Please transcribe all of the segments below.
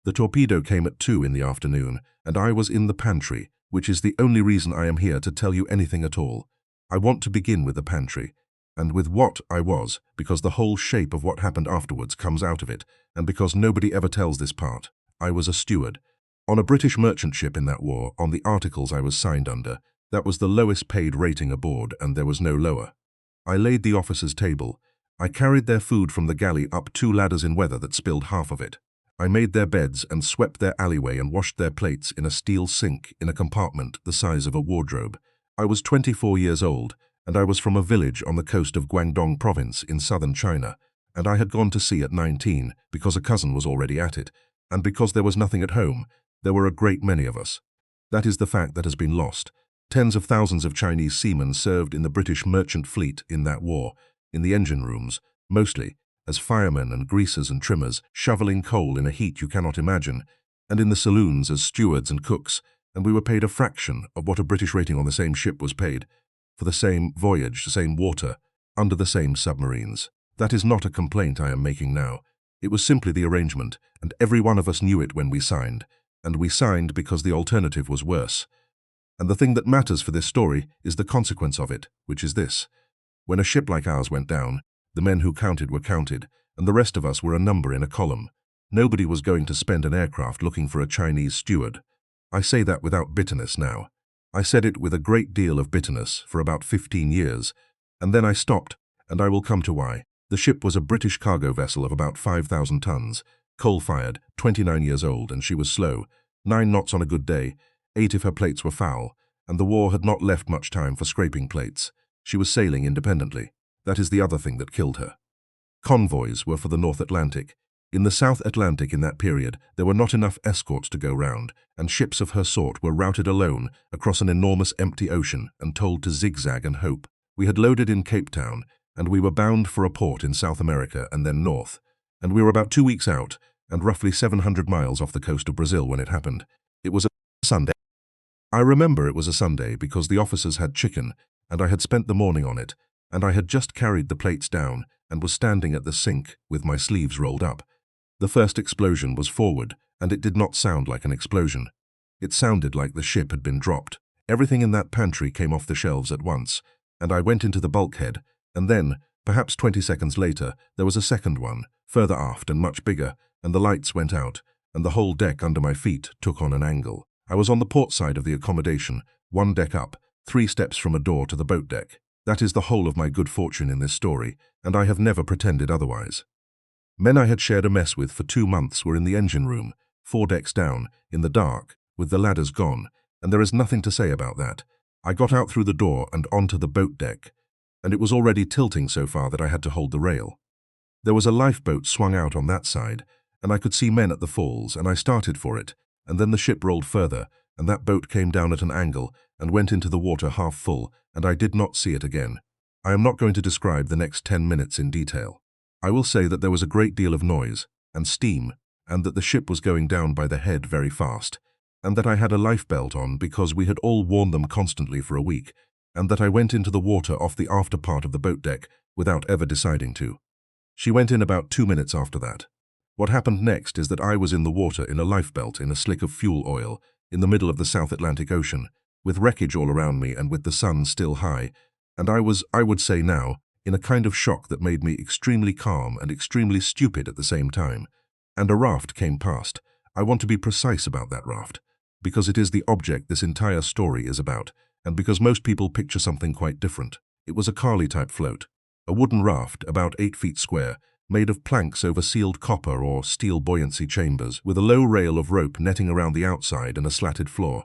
The torpedo came at 2 in the afternoon, and I was in the pantry, which is the only reason I am here to tell you anything at all. I want to begin with the pantry, and with what I was, because the whole shape of what happened afterwards comes out of it, and because nobody ever tells this part. I was a steward. On a British merchant ship in that war, on the articles I was signed under, that was the lowest paid rating aboard, and there was no lower. I laid the officers' table. I carried their food from the galley up 2 ladders in weather that spilled half of it. I made their beds and swept their alleyway and washed their plates in a steel sink in a compartment the size of a wardrobe. I was 24 years old, and I was from a village on the coast of Guangdong province in southern China, and I had gone to sea at 19 because a cousin was already at it, and because there was nothing at home. There were a great many of us. That is the fact that has been lost. Tens of thousands of Chinese seamen served in the British merchant fleet in that war, in the engine rooms, mostly, as firemen and greasers and trimmers, shoveling coal in a heat you cannot imagine, and in the saloons as stewards and cooks, and we were paid a fraction of what a British rating on the same ship was paid, for the same voyage, the same water, under the same submarines. That is not a complaint I am making now. It was simply the arrangement, and every one of us knew it when we signed, and we signed because the alternative was worse. And the thing that matters for this story is the consequence of it, which is this. When a ship like ours went down, the men who counted were counted, and the rest of us were a number in a column. Nobody was going to spend an aircraft looking for a Chinese steward. I say that without bitterness now. I said it with a great deal of bitterness for about 15 years, and then I stopped, and I will come to why. The ship was a British cargo vessel of about 5,000 tons, coal-fired, 29 years old, and she was slow, 9 knots on a good day, 8 if her plates were foul, and the war had not left much time for scraping plates. She was sailing independently. That is the other thing that killed her. Convoys were for the North Atlantic. In the South Atlantic in that period, there were not enough escorts to go round, and ships of her sort were routed alone across an enormous empty ocean and told to zigzag and hope. We had loaded in Cape Town, and we were bound for a port in South America and then north, and we were about 2 weeks out and roughly 700 miles off the coast of Brazil when it happened. It was a Sunday. I remember it was a Sunday because the officers had chicken, and I had spent the morning on it, and I had just carried the plates down and was standing at the sink with my sleeves rolled up. The first explosion was forward, and it did not sound like an explosion. It sounded like the ship had been dropped. Everything in that pantry came off the shelves at once, and I went into the bulkhead, and then, perhaps 20 seconds later, there was a second one, further aft and much bigger, and the lights went out, and the whole deck under my feet took on an angle. I was on the port side of the accommodation, 1 deck up, 3 steps from a door to the boat deck. That is the whole of my good fortune in this story, and I have never pretended otherwise. Men I had shared a mess with for 2 months were in the engine room, 4 decks down, in the dark, with the ladders gone, and there is nothing to say about that. I got out through the door and onto the boat deck, and it was already tilting so far that I had to hold the rail. There was a lifeboat swung out on that side, and I could see men at the falls, and I started for it, and then the ship rolled further, and that boat came down at an angle and went into the water half full, and I did not see it again. I am not going to describe the next 10 minutes in detail. I will say that there was a great deal of noise and steam, and that the ship was going down by the head very fast, and that I had a lifebelt on because we had all worn them constantly for a week, and that I went into the water off the after part of the boat deck without ever deciding to. She went in about 2 minutes after that. What happened next is that I was in the water in a lifebelt in a slick of fuel oil in the middle of the South Atlantic Ocean, with wreckage all around me and with the sun still high, and I was, I would say now, in a kind of shock that made me extremely calm and extremely stupid at the same time. And a raft came past. I want to be precise about that raft, because it is the object this entire story is about, and because most people picture something quite different. It was a Carly-type float, a wooden raft about 8 feet square, made of planks over sealed copper or steel buoyancy chambers, with a low rail of rope netting around the outside and a slatted floor.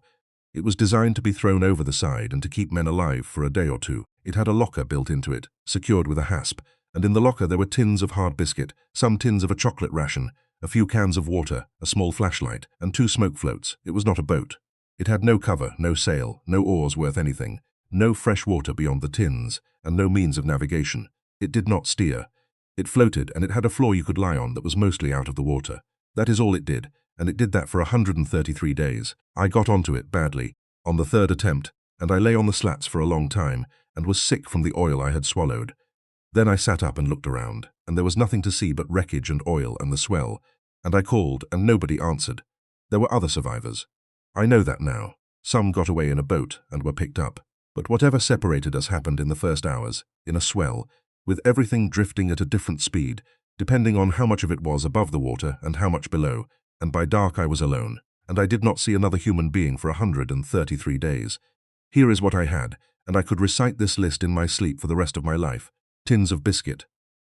It was designed to be thrown over the side and to keep men alive for a day or two. It had a locker built into it, secured with a hasp, and in the locker there were tins of hard biscuit, some tins of a chocolate ration, a few cans of water, a small flashlight, and 2 smoke floats. It was not a boat. It had no cover, no sail, no oars worth anything, no fresh water beyond the tins, and no means of navigation. It did not steer. It floated, and it had a floor you could lie on that was mostly out of the water. That is all it did, and it did that for 133 days. I got onto it badly, on the 3rd attempt, and I lay on the slats for a long time, and was sick from the oil I had swallowed. Then I sat up and looked around, and there was nothing to see but wreckage and oil and the swell, And I called, and nobody answered. There were other survivors. I know that now. Some got away in a boat and were picked up. But whatever separated us happened in the first hours, in a swell, with everything drifting at a different speed, depending on how much of it was above the water and how much below, and by dark I was alone, and I did not see another human being for 133 days. Here is what I had, and I could recite this list in my sleep for the rest of my life. Tins of biscuit.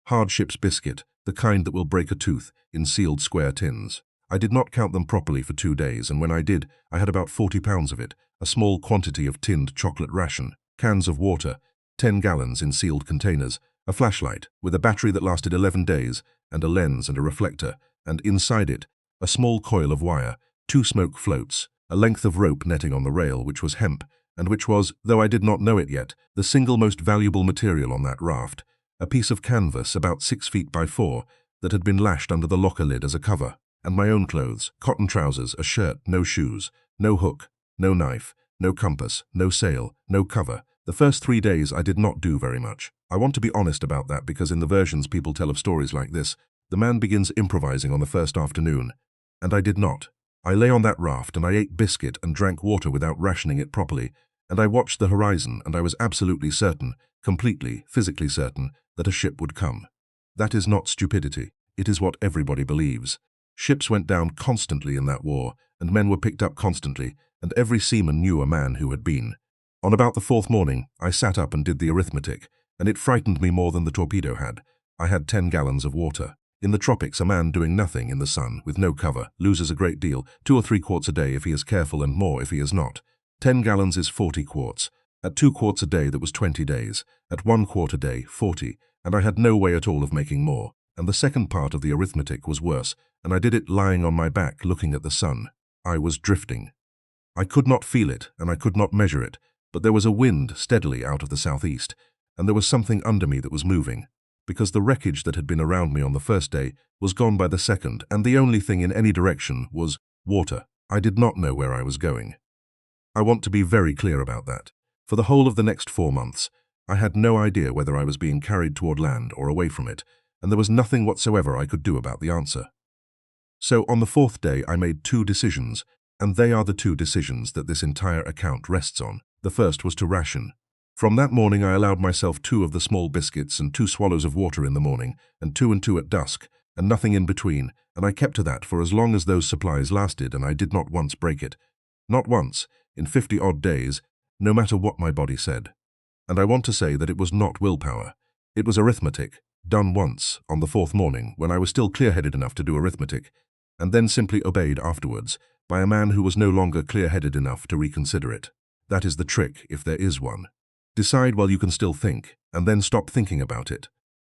Hardship's biscuit, the kind that will break a tooth, in sealed square tins. I did not count them properly for 2 days, and when I did, I had about 40 pounds of it, a small quantity of tinned chocolate ration, cans of water, 10 gallons in sealed containers, a flashlight with a battery that lasted 11 days, and a lens and a reflector, and inside it, a small coil of wire, 2 smoke floats, a length of rope netting on the rail, which was hemp, and which was, though I did not know it yet, the single most valuable material on that raft, a piece of canvas about 6 feet by 4 that had been lashed under the locker lid as a cover, and my own clothes, cotton trousers, a shirt, no shoes, no hook, no knife, no compass, no sail, no cover. The first 3 days I did not do very much. I want to be honest about that because in the versions people tell of stories like this, the man begins improvising on the first afternoon, and I did not. I lay on that raft and I ate biscuit and drank water without rationing it properly, and I watched the horizon and I was absolutely certain, completely, physically certain, that a ship would come. That is not stupidity. It is what everybody believes. Ships went down constantly in that war, and men were picked up constantly, and every seaman knew a man who had been. On about the 4th morning, I sat up and did the arithmetic, and it frightened me more than the torpedo had. I had 10 gallons of water. In the tropics, a man doing nothing in the sun, with no cover, loses a great deal, 2 or 3 quarts a day if he is careful and more if he is not. 10 gallons is 40 quarts. At 2 quarts a day, that was 20 days. At 1 quart a day, 40, and I had no way at all of making more. And the second part of the arithmetic was worse, and I did it lying on my back looking at the sun. I was drifting. I could not feel it, and I could not measure it, but there was a wind steadily out of the southeast, and there was something under me that was moving, because the wreckage that had been around me on the first day was gone by the second, and the only thing in any direction was water. I did not know where I was going. I want to be very clear about that. For the whole of the next 4 months, I had no idea whether I was being carried toward land or away from it, and there was nothing whatsoever I could do about the answer. So on the 4th day I made 2 decisions, and they are the 2 decisions that this entire account rests on. The first was to ration. From that morning I allowed myself 2 of the small biscuits and 2 swallows of water in the morning, and 2 and 2 at dusk, and nothing in between, and I kept to that for as long as those supplies lasted, and I did not once break it. Not once, in 50-odd days, no matter what my body said. And I want to say that it was not willpower. It was arithmetic, done once, on the 4th morning, when I was still clear-headed enough to do arithmetic, and then simply obeyed afterwards, by a man who was no longer clear-headed enough to reconsider it. That is the trick, if there is one. Decide while you can still think, and then stop thinking about it.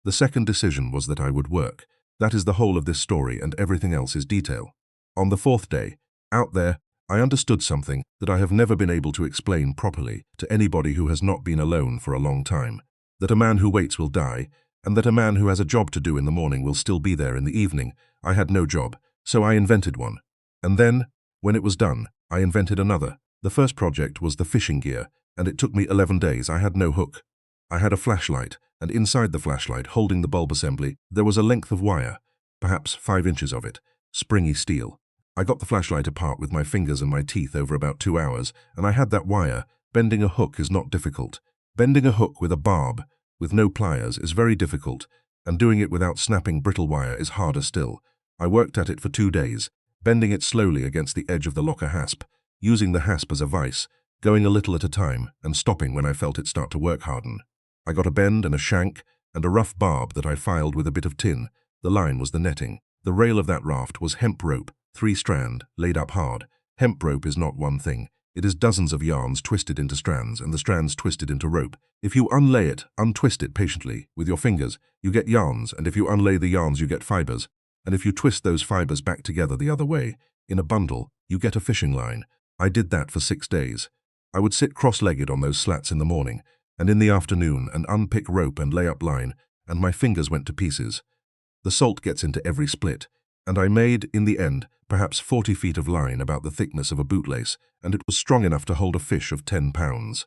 The second decision was that I would work. That is the whole of this story, and everything else is detail. On the 4th day, out there, I understood something that I have never been able to explain properly to anybody who has not been alone for a long time. That a man who waits will die, and that a man who has a job to do in the morning will still be there in the evening. I had no job, so I invented one. And then, when it was done, I invented another. The first project was the fishing gear, and it took me 11 days. I had no hook. I had a flashlight, and inside the flashlight, holding the bulb assembly, there was a length of wire, perhaps 5 inches of it, springy steel. I got the flashlight apart with my fingers and my teeth over about 2 hours, and I had that wire. Bending a hook is not difficult. Bending a hook with a barb, with no pliers, is very difficult, and doing it without snapping brittle wire is harder still. I worked at it for 2 days, bending it slowly against the edge of the locker hasp, using the hasp as a vise, going a little at a time, and stopping when I felt it start to work harden. I got a bend and a shank, and a rough barb that I filed with a bit of tin. The line was the netting. The rail of that raft was hemp rope, 3-strand, laid up hard. Hemp rope is not one thing. It is dozens of yarns twisted into strands, and the strands twisted into rope. If you unlay it, untwist it patiently, with your fingers, you get yarns, and if you unlay the yarns, you get fibers. And if you twist those fibers back together the other way, in a bundle, you get a fishing line. I did that for 6 days. I would sit cross-legged on those slats in the morning, and in the afternoon, and unpick rope and lay up line, and my fingers went to pieces. The salt gets into every split, and I made, in the end, perhaps 40 feet of line about the thickness of a bootlace, and it was strong enough to hold a fish of 10 pounds.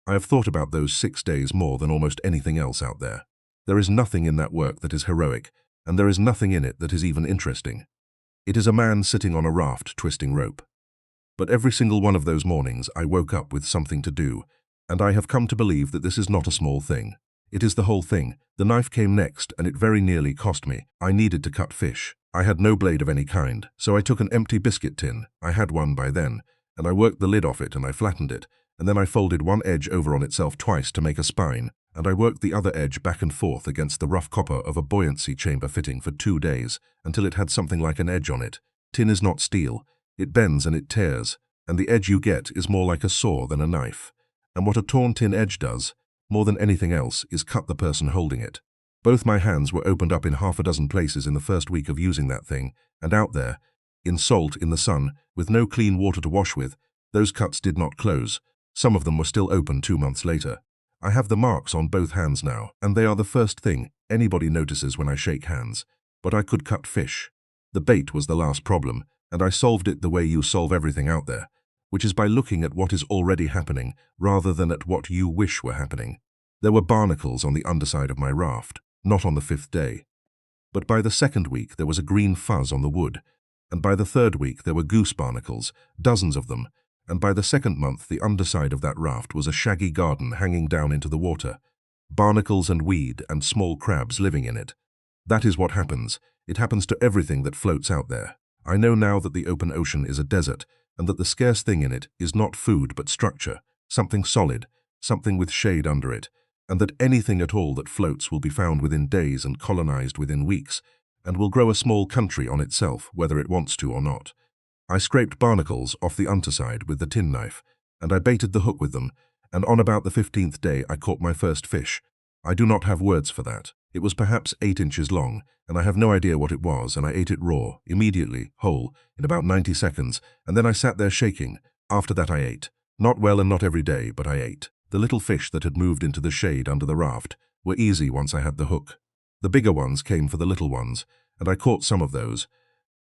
I have thought about those 6 days more than almost anything else out there. There is nothing in that work that is heroic, and there is nothing in it that is even interesting. It is a man sitting on a raft twisting rope. But every single one of those mornings I woke up with something to do, and I have come to believe that this is not a small thing. It is the whole thing. The knife came next, and it very nearly cost me. I needed to cut fish. I had no blade of any kind, so I took an empty biscuit tin. I had one by then, and I worked the lid off it and I flattened it, and then I folded one edge over on itself twice to make a spine, and I worked the other edge back and forth against the rough copper of a buoyancy chamber fitting for 2 days, until it had something like an edge on it. Tin is not steel. It bends and it tears, and the edge you get is more like a saw than a knife. And what a torn tin edge does, more than anything else, is cut the person holding it. Both my hands were opened up in half a dozen places in the first week of using that thing, and out there, in salt, in the sun, with no clean water to wash with, those cuts did not close. Some of them were still open 2 months later. I have the marks on both hands now, and they are the first thing anybody notices when I shake hands. But I could cut fish. The bait was the last problem, and I solved it the way you solve everything out there, which is by looking at what is already happening rather than at what you wish were happening. There were barnacles on the underside of my raft, not on the 5th day. But by the 2nd week there was a green fuzz on the wood, and by the 3rd week there were goose barnacles, dozens of them, and by the 2nd month the underside of that raft was a shaggy garden hanging down into the water, barnacles and weed and small crabs living in it. That is what happens. It happens to everything that floats out there. I know now that the open ocean is a desert, and that the scarce thing in it is not food but structure, something solid, something with shade under it, and that anything at all that floats will be found within days and colonized within weeks, and will grow a small country on itself, whether it wants to or not. I scraped barnacles off the underside with the tin knife, and I baited the hook with them, and on about the 15th day I caught my first fish. I do not have words for that. It was perhaps 8 inches long, and I have no idea what it was, and I ate it raw, immediately, whole, in about 90 seconds, and then I sat there shaking. After that I ate. Not well and not every day, but I ate. The little fish that had moved into the shade under the raft were easy once I had the hook. The bigger ones came for the little ones, and I caught some of those.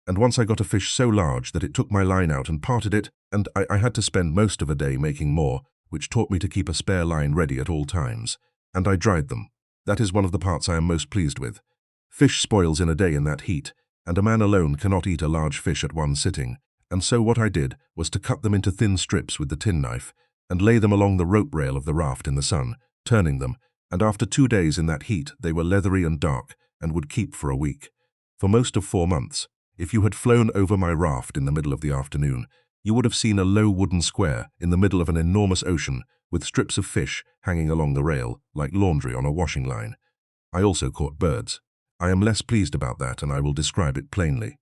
And once I got a fish so large that it took my line out and parted it, and I had to spend most of a day making more, which taught me to keep a spare line ready at all times. And I dried them. That is one of the parts I am most pleased with. Fish spoils in a day in that heat, and a man alone cannot eat a large fish at one sitting, and so what I did was to cut them into thin strips with the tin knife, and lay them along the rope rail of the raft in the sun, turning them, and after 2 days in that heat they were leathery and dark, and would keep for a week. For most of 4 months, if you had flown over my raft in the middle of the afternoon, you would have seen a low wooden square in the middle of an enormous ocean, with strips of fish hanging along the rail, like laundry on a washing line. I also caught birds. I am less pleased about that, and I will describe it plainly.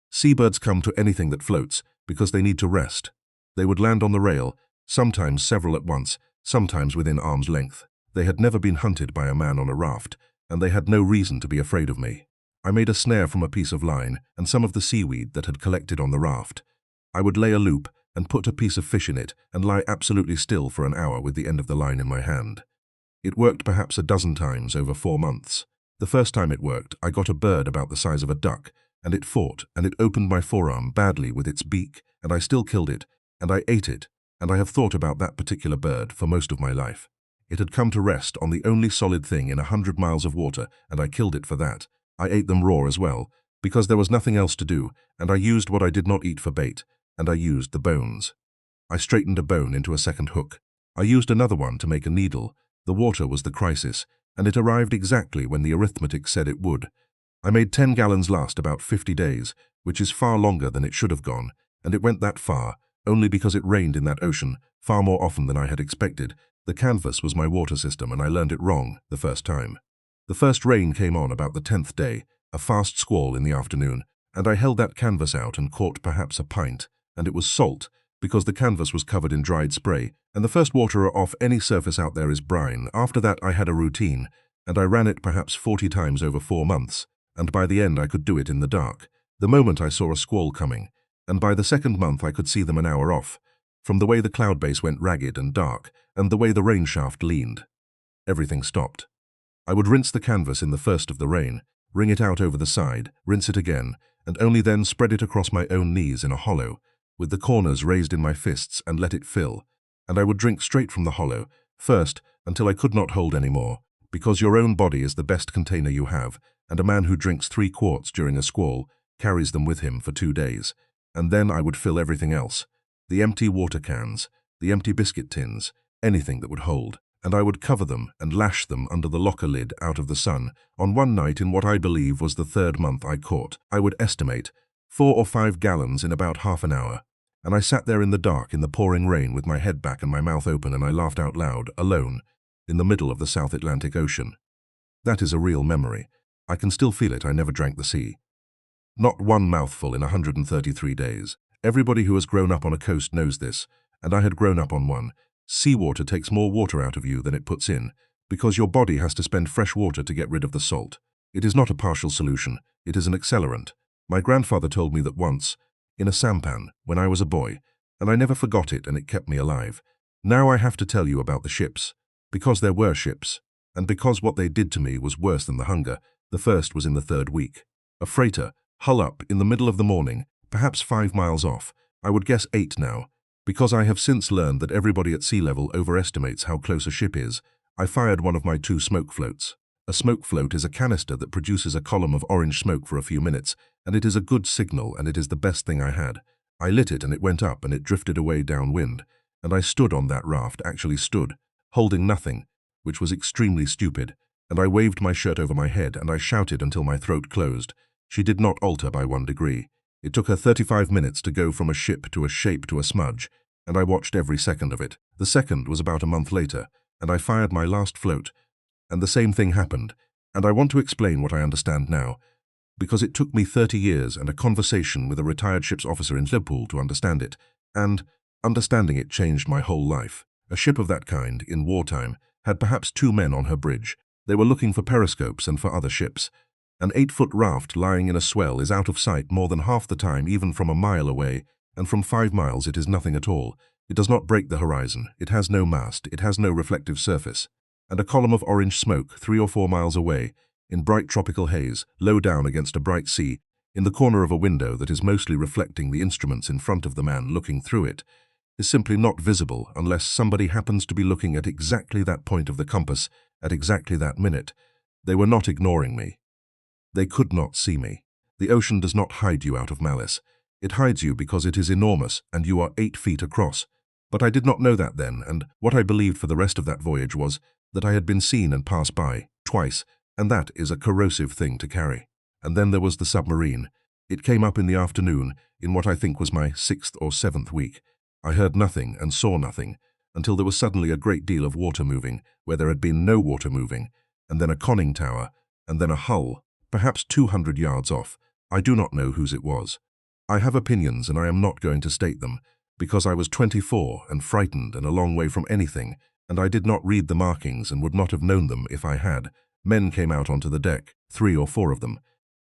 Seabirds come to anything that floats because they need to rest. They would land on the rail, sometimes several at once, sometimes within arm's length. They had never been hunted by a man on a raft, and they had no reason to be afraid of me. I made a snare from a piece of line and some of the seaweed that had collected on the raft. I would lay a loop and put a piece of fish in it and lie absolutely still for an hour with the end of the line in my hand. It worked perhaps a dozen times over 4 months. The first time it worked, I got a bird about the size of a duck, and it fought, and it opened my forearm badly with its beak, and I still killed it, and I ate it, and I have thought about that particular bird for most of my life. It had come to rest on the only solid thing in 100 miles of water, and I killed it for that. I ate them raw as well, because there was nothing else to do, and I used what I did not eat for bait, and I used the bones. I straightened a bone into a second hook. I used another one to make a needle. The water was the crisis, and it arrived exactly when the arithmetic said it would. I made 10 gallons last about 50 days, which is far longer than it should have gone, and it went that far, only because it rained in that ocean, far more often than I had expected. The canvas was my water system, and I learned it wrong the first time. The first rain came on about the 10th day, a fast squall in the afternoon, and I held that canvas out and caught perhaps a pint, and it was salt, because the canvas was covered in dried spray, and the first water off any surface out there is brine. After that I had a routine, and I ran it perhaps 40 times over 4 months, and by the end I could do it in the dark, the moment I saw a squall coming, and by the 2nd month I could see them an hour off, from the way the cloud base went ragged and dark, and the way the rain shaft leaned. Everything stopped. I would rinse the canvas in the first of the rain, wring it out over the side, rinse it again, and only then spread it across my own knees in a hollow, with the corners raised in my fists, and let it fill, and I would drink straight from the hollow, first, until I could not hold any more, because your own body is the best container you have, and a man who drinks 3 quarts during a squall carries them with him for 2 days. And then I would fill everything else. The empty water cans, the empty biscuit tins, anything that would hold. And I would cover them and lash them under the locker lid out of the sun. On one night in what I believe was the 3rd month I caught, I would estimate 4 or 5 gallons in about half an hour. And I sat there in the dark in the pouring rain with my head back and my mouth open, and I laughed out loud, alone, in the middle of the South Atlantic Ocean. That is a real memory. I can still feel it. I never drank the sea. Not one mouthful in 133 days. Everybody who has grown up on a coast knows this, and I had grown up on one. Seawater takes more water out of you than it puts in, because your body has to spend fresh water to get rid of the salt. It is not a partial solution, it is an accelerant. My grandfather told me that once, in a sampan, when I was a boy, and I never forgot it, and it kept me alive. Now I have to tell you about the ships, because there were ships, and because what they did to me was worse than the hunger. The first was in the 3rd week. A freighter, hull up, in the middle of the morning, perhaps 5 miles off, I would guess 8 now. Because I have since learned that everybody at sea level overestimates how close a ship is, I fired one of my 2 smoke floats. A smoke float is a canister that produces a column of orange smoke for a few minutes, and it is a good signal, and it is the best thing I had. I lit it and it went up and it drifted away downwind, and I stood on that raft, actually stood, holding nothing, which was extremely stupid, and I waved my shirt over my head and I shouted until my throat closed. She did not alter by 1 degree. It took her 35 minutes to go from a ship to a shape to a smudge, and I watched every second of it. The second was about a month later, and I fired my last float, and the same thing happened. And I want to explain what I understand now, because it took me 30 years and a conversation with a retired ship's officer in Liverpool to understand it, and understanding it changed my whole life. A ship of that kind, in wartime, had perhaps 2 men on her bridge. They were looking for periscopes and for other ships. An 8-foot raft lying in a swell is out of sight more than half the time, even from a mile away, and from 5 miles it is nothing at all. It does not break the horizon, it has no mast, it has no reflective surface. And a column of orange smoke 3 or 4 miles away, in bright tropical haze, low down against a bright sea, in the corner of a window that is mostly reflecting the instruments in front of the man looking through it, is simply not visible unless somebody happens to be looking at exactly that point of the compass at exactly that minute. They were not ignoring me. They could not see me. The ocean does not hide you out of malice. It hides you because it is enormous and you are 8 feet across. But I did not know that then, and what I believed for the rest of that voyage was that I had been seen and passed by, twice, and that is a corrosive thing to carry. And then there was the submarine. It came up in the afternoon, in what I think was my 6th or 7th week. I heard nothing and saw nothing, until there was suddenly a great deal of water moving, where there had been no water moving, and then a conning tower, and then a hull, perhaps 200 yards off. I do not know whose it was. I have opinions and I am not going to state them, because I was 24 and frightened and a long way from anything, and I did not read the markings and would not have known them if I had. Men came out onto the deck, 3 or 4 of them,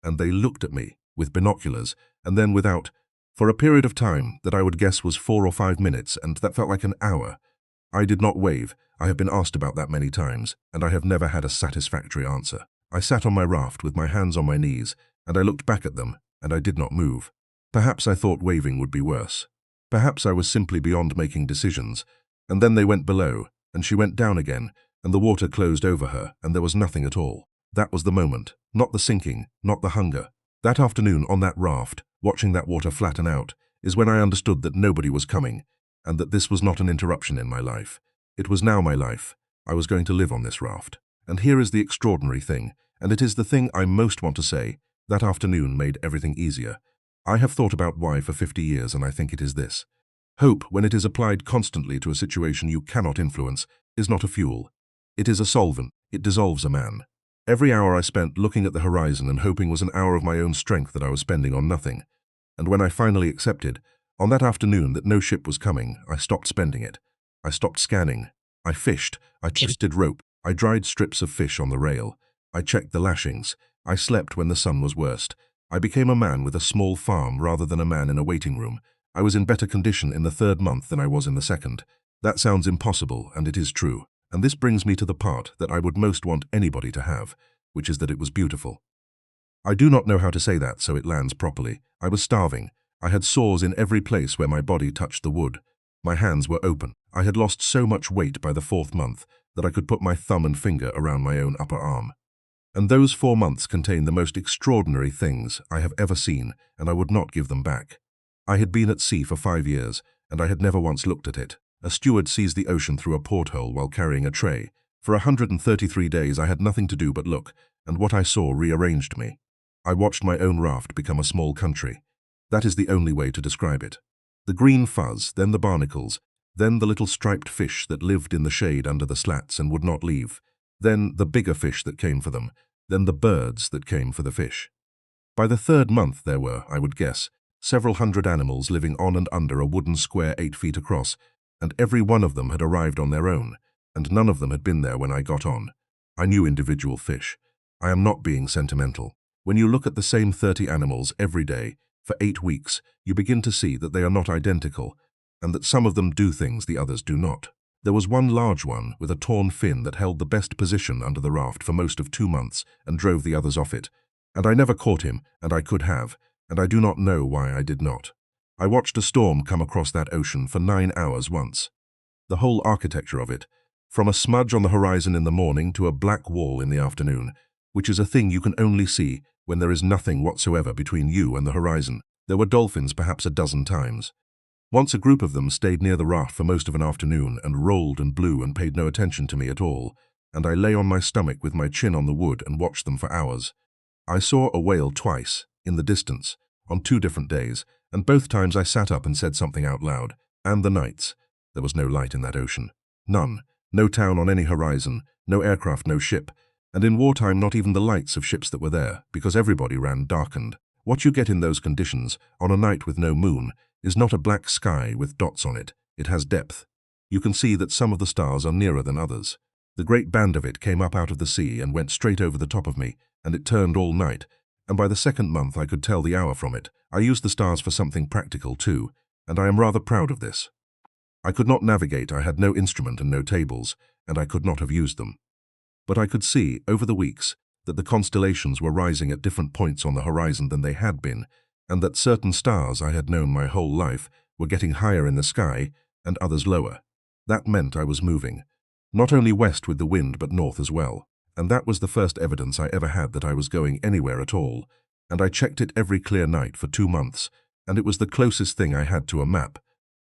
and they looked at me with binoculars, and then without, for a period of time that I would guess was 4 or 5 minutes, and that felt like an hour. I did not wave. I have been asked about that many times, and I have never had a satisfactory answer. I sat on my raft with my hands on my knees, and I looked back at them, and I did not move. Perhaps I thought waving would be worse. Perhaps I was simply beyond making decisions. And then they went below, and she went down again, and the water closed over her, and there was nothing at all. That was the moment, not the sinking, not the hunger. That afternoon on that raft, watching that water flatten out, is when I understood that nobody was coming, and that this was not an interruption in my life. It was now my life. I was going to live on this raft. And here is the extraordinary thing, and it is the thing I most want to say. That afternoon made everything easier. I have thought about why for 50 years, and I think it is this. Hope, when it is applied constantly to a situation you cannot influence, is not a fuel. It is a solvent. It dissolves a man. Every hour I spent looking at the horizon and hoping was an hour of my own strength that I was spending on nothing. And when I finally accepted, on that afternoon, that no ship was coming, I stopped spending it. I stopped scanning. I fished. I twisted rope. I dried strips of fish on the rail. I checked the lashings. I slept when the sun was worst. I became a man with a small farm rather than a man in a waiting room. I was in better condition in the 3rd month than I was in the 2nd. That sounds impossible, and it is true. And this brings me to the part that I would most want anybody to have, which is that it was beautiful. I do not know how to say that so it lands properly. I was starving. I had sores in every place where my body touched the wood. My hands were open. I had lost so much weight by the 4th month that I could put my thumb and finger around my own upper arm. And those 4 months contained the most extraordinary things I have ever seen, and I would not give them back. I had been at sea for 5 years, and I had never once looked at it. A steward sees the ocean through a porthole while carrying a tray. For 133 days I had nothing to do but look, and what I saw rearranged me. I watched my own raft become a small country. That is the only way to describe it. The green fuzz, then the barnacles, then the little striped fish that lived in the shade under the slats and would not leave, then the bigger fish that came for them, then the birds that came for the fish. By the 3rd month there were, I would guess, several hundred animals living on and under a wooden square 8 feet across, and every one of them had arrived on their own, and none of them had been there when I got on. I knew individual fish. I am not being sentimental. When you look at the same 30 animals every day, for 8 weeks, you begin to see that they are not identical, and that some of them do things the others do not. There was one large one with a torn fin that held the best position under the raft for most of 2 months and drove the others off it, and I never caught him, and I could have, and I do not know why I did not. I watched a storm come across that ocean for 9 hours once. The whole architecture of it, from a smudge on the horizon in the morning to a black wall in the afternoon, which is a thing you can only see when there is nothing whatsoever between you and the horizon. There were dolphins perhaps a dozen times. Once a group of them stayed near the raft for most of an afternoon and rolled and blew and paid no attention to me at all, and I lay on my stomach with my chin on the wood and watched them for hours. I saw a whale twice, in the distance, on 2 different days, and both times I sat up and said something out loud. And the nights. There was no light in that ocean. None. No town on any horizon, no aircraft, no ship, and in wartime not even the lights of ships that were there, because everybody ran darkened. What you get in those conditions, on a night with no moon, is not a black sky with dots on it. It has depth. You can see that some of the stars are nearer than others. The great band of it came up out of the sea and went straight over the top of me, and it turned all night, and by the 2nd month I could tell the hour from it. I used the stars for something practical too, and I am rather proud of this. I could not navigate, I had no instrument and no tables, and I could not have used them. But I could see, over the weeks, that the constellations were rising at different points on the horizon than they had been, and that certain stars I had known my whole life were getting higher in the sky and others lower. That meant I was moving, not only west with the wind but north as well, and that was the first evidence I ever had that I was going anywhere at all, and I checked it every clear night for 2 months, and it was the closest thing I had to a map,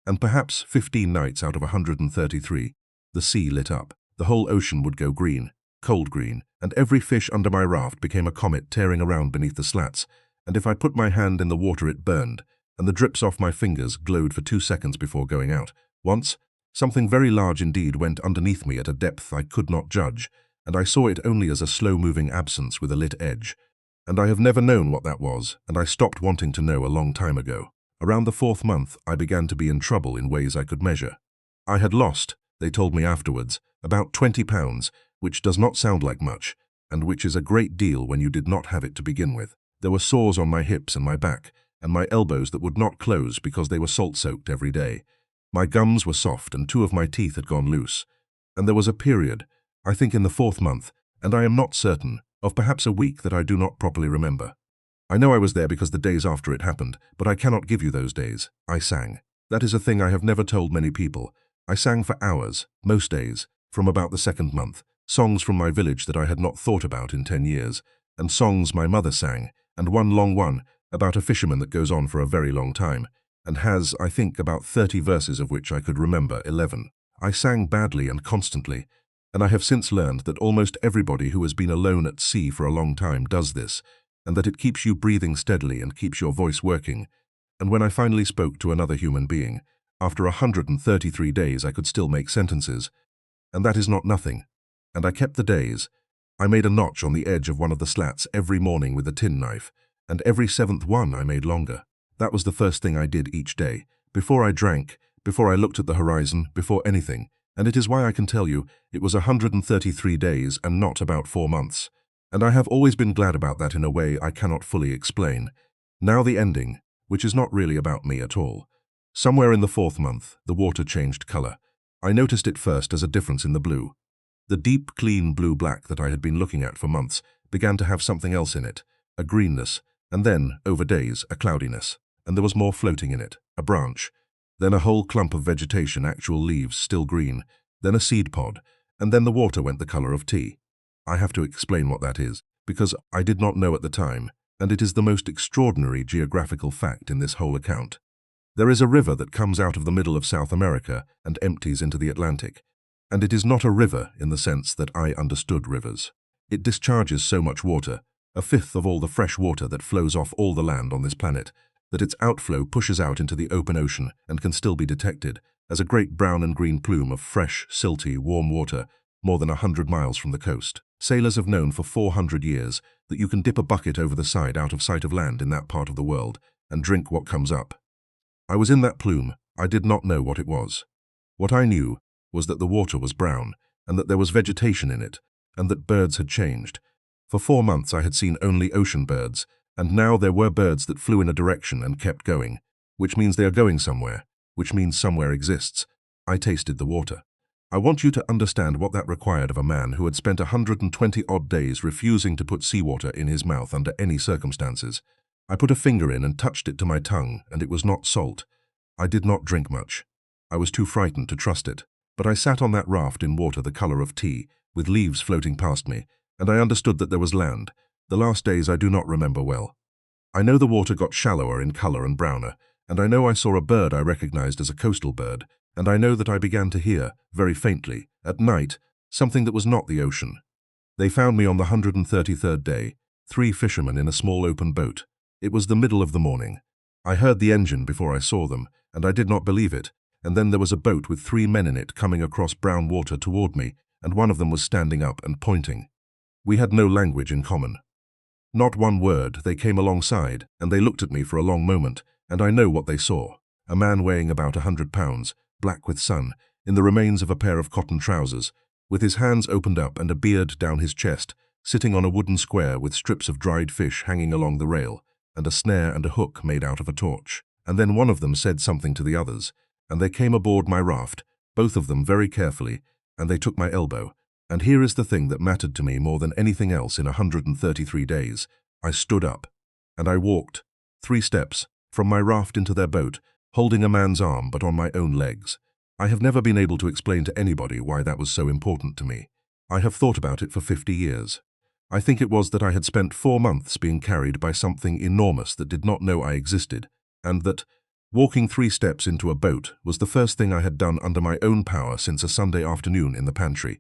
and perhaps 15 nights out of 133, the sea lit up, the whole ocean would go green, cold green, and every fish under my raft became a comet tearing around beneath the slats, and if I put my hand in the water it burned, and the drips off my fingers glowed for 2 seconds before going out. Once, something very large indeed went underneath me at a depth I could not judge, and I saw it only as a slow-moving absence with a lit edge. And I have never known what that was, and I stopped wanting to know a long time ago. Around the 4th month, I began to be in trouble in ways I could measure. I had lost, they told me afterwards, about 20 pounds, which does not sound like much, and which is a great deal when you did not have it to begin with. There were sores on my hips and my back, and my elbows that would not close because they were salt-soaked every day. My gums were soft and 2 of my teeth had gone loose. And there was a period, I think in the 4th month, and I am not certain, of perhaps a week that I do not properly remember. I know I was there because the days after it happened, but I cannot give you those days. I sang. That is a thing I have never told many people. I sang for hours, most days, from about the 2nd month, songs from my village that I had not thought about in 10 years, and songs my mother sang, and one long one about a fisherman that goes on for a very long time, and has, I think, about 30 verses of which I could remember 11. I sang badly and constantly, and I have since learned that almost everybody who has been alone at sea for a long time does this, and that it keeps you breathing steadily and keeps your voice working. And when I finally spoke to another human being, after 133 days I could still make sentences, and that is not nothing. And I kept the days. I made a notch on the edge of one of the slats every morning with a tin knife, and every 7th one I made longer. That was the first thing I did each day, before I drank, before I looked at the horizon, before anything, and it is why I can tell you it was 133 days and not about 4 months. And I have always been glad about that in a way I cannot fully explain. Now the ending, which is not really about me at all. Somewhere in the 4th month, the water changed color. I noticed it first as a difference in the blue. The deep, clean blue-black that I had been looking at for months began to have something else in it, a greenness, and then, over days, a cloudiness, and there was more floating in it, a branch, then a whole clump of vegetation, actual leaves, still green, then a seed pod, and then the water went the color of tea. I have to explain what that is. because I did not know at the time, and it is the most extraordinary geographical fact in this whole account. There is a river that comes out of the middle of South America and empties into the Atlantic, and it is not a river in the sense that I understood rivers. It discharges so much water, a fifth of all the fresh water that flows off all the land on this planet, that its outflow pushes out into the open ocean and can still be detected as a great brown and green plume of fresh, silty, warm water more than 100 miles from the coast. Sailors have known for 400 years that you can dip a bucket over the side out of sight of land in that part of the world and drink what comes up. I was in that plume. I did not know what it was. What I knew was that the water was brown, and that there was vegetation in it, and that birds had changed. For 4 months I had seen only ocean birds, and now there were birds that flew in a direction and kept going, which means they are going somewhere, which means somewhere exists. I tasted the water. I want you to understand what that required of a man who had spent 120-odd days refusing to put seawater in his mouth under any circumstances. I put a finger in and touched it to my tongue, and it was not salt. I did not drink much. I was too frightened to trust it. But I sat on that raft in water the color of tea, with leaves floating past me, and I understood that there was land. The last days I do not remember well. I know the water got shallower in color and browner, and I know I saw a bird I recognized as a coastal bird, and I know that I began to hear, very faintly, at night, something that was not the ocean. They found me on the 133rd day, 3 fishermen in a small open boat. It was the middle of the morning. I heard the engine before I saw them, and I did not believe it, and then there was a boat with 3 men in it coming across brown water toward me, and one of them was standing up and pointing. We had no language in common. Not one word. They came alongside, and they looked at me for a long moment, and I know what they saw. A man weighing about 100 pounds, black with sun, in the remains of a pair of cotton trousers, with his hands opened up and a beard down his chest, sitting on a wooden square with strips of dried fish hanging along the rail, and a snare and a hook made out of a torch. And then one of them said something to the others, and they came aboard my raft, both of them very carefully, and they took my elbow. And here is the thing that mattered to me more than anything else in 133 days. I stood up, and I walked 3 steps from my raft into their boat, holding a man's arm but on my own legs. I have never been able to explain to anybody why that was so important to me. I have thought about it for 50 years. I think it was that I had spent 4 months being carried by something enormous that did not know I existed, and that walking 3 steps into a boat was the first thing I had done under my own power since a Sunday afternoon in the pantry,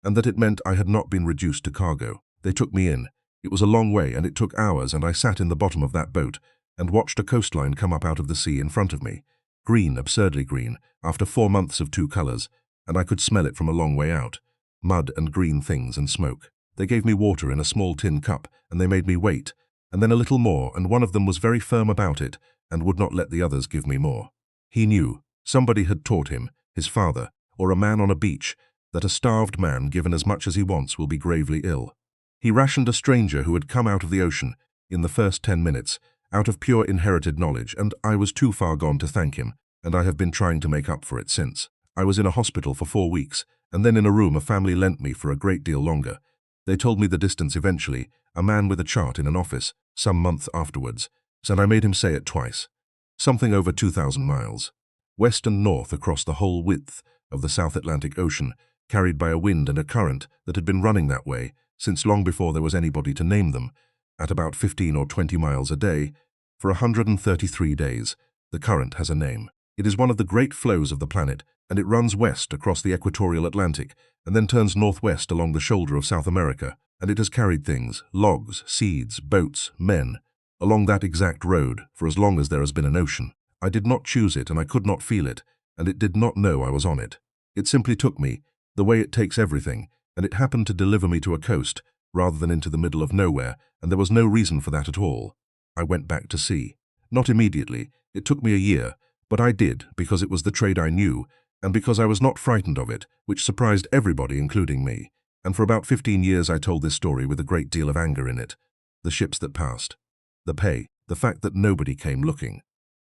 and that it meant I had not been reduced to cargo. They took me in. It was a long way, and it took hours, and I sat in the bottom of that boat and watched a coastline come up out of the sea in front of me, green, absurdly green, after 4 months of 2 colors, and I could smell it from a long way out, mud and green things and smoke. They gave me water in a small tin cup, and they made me wait, and then a little more, and one of them was very firm about it, and would not let the others give me more. He knew, somebody had taught him, his father, or a man on a beach, that a starved man given as much as he wants will be gravely ill. He rationed a stranger who had come out of the ocean, in the first 10 minutes, out of pure inherited knowledge, and I was too far gone to thank him, and I have been trying to make up for it since. I was in a hospital for 4 weeks, and then in a room a family lent me for a great deal longer. They told me the distance eventually, a man with a chart in an office, some month afterwards, and I made him say it twice. Something over 2,000 miles. West and north across the whole width of the South Atlantic Ocean, carried by a wind and a current that had been running that way since long before there was anybody to name them, at about 15 or 20 miles a day, for 133 days. The current has a name. It is one of the great flows of the planet, and it runs west across the equatorial Atlantic, and then turns northwest along the shoulder of South America, and it has carried things, logs, seeds, boats, men, along that exact road for as long as there has been an ocean. I did not choose it, and I could not feel it, and it did not know I was on it. It simply took me, the way it takes everything, and it happened to deliver me to a coast, rather than into the middle of nowhere, and there was no reason for that at all. I went back to sea. Not immediately. It took me a year, but I did, because it was the trade I knew, and because I was not frightened of it, which surprised everybody, including me. And for about 15 years I told this story with a great deal of anger in it. The ships that passed. The pay. The fact that nobody came looking.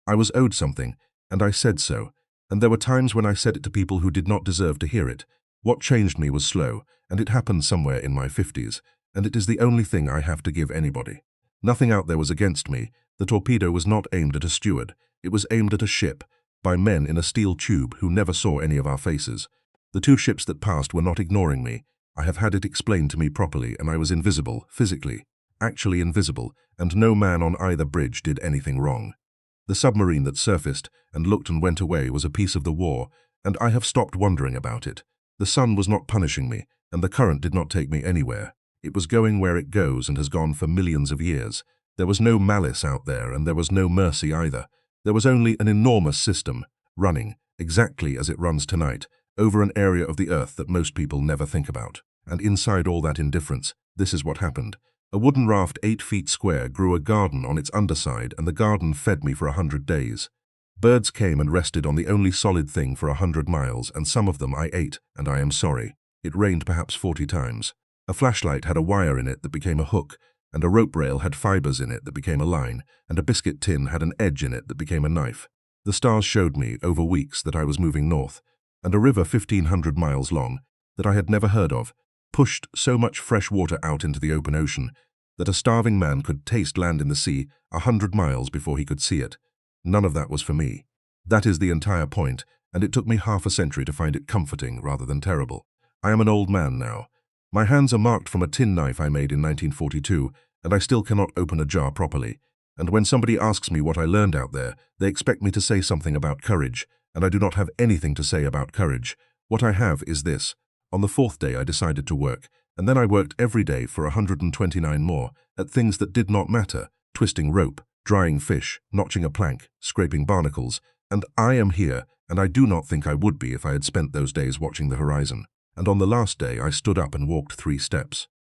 I was owed something, and I said so, and there were times when I said it to people who did not deserve to hear it. What changed me was slow, and it happened somewhere in my 50s, and it is the only thing I have to give anybody. Nothing out there was against me. The torpedo was not aimed at a steward. It was aimed at a ship, by men in a steel tube who never saw any of our faces. The 2 ships that passed were not ignoring me. I have had it explained to me properly, and I was invisible, physically, actually invisible, and no man on either bridge did anything wrong. The submarine that surfaced and looked and went away was a piece of the war, and I have stopped wondering about it. The sun was not punishing me, and the current did not take me anywhere. It was going where it goes and has gone for millions of years. There was no malice out there, and there was no mercy either. There was only an enormous system, running, exactly as it runs tonight, over an area of the earth that most people never think about. And inside all that indifference, this is what happened. A wooden raft 8 feet square grew a garden on its underside, and the garden fed me for 100 days. Birds came and rested on the only solid thing for 100 miles, and some of them I ate, and I am sorry. It rained perhaps 40 times. A flashlight had a wire in it that became a hook, and a rope rail had fibers in it that became a line, and a biscuit tin had an edge in it that became a knife. The stars showed me, over weeks, that I was moving north, and a river 1,500 miles long, that I had never heard of, pushed so much fresh water out into the open ocean that a starving man could taste land in the sea 100 miles before he could see it. None of that was for me. That is the entire point, and it took me half a century to find it comforting rather than terrible. I am an old man now. My hands are marked from a tin knife I made in 1942, and I still cannot open a jar properly. And when somebody asks me what I learned out there, they expect me to say something about courage, and I do not have anything to say about courage. What I have is this. On the 4th day I decided to work, and then I worked every day for 129 more, at things that did not matter, twisting rope, drying fish, notching a plank, scraping barnacles, and I am here, and I do not think I would be if I had spent those days watching the horizon. And on the last day I stood up and walked 3 steps.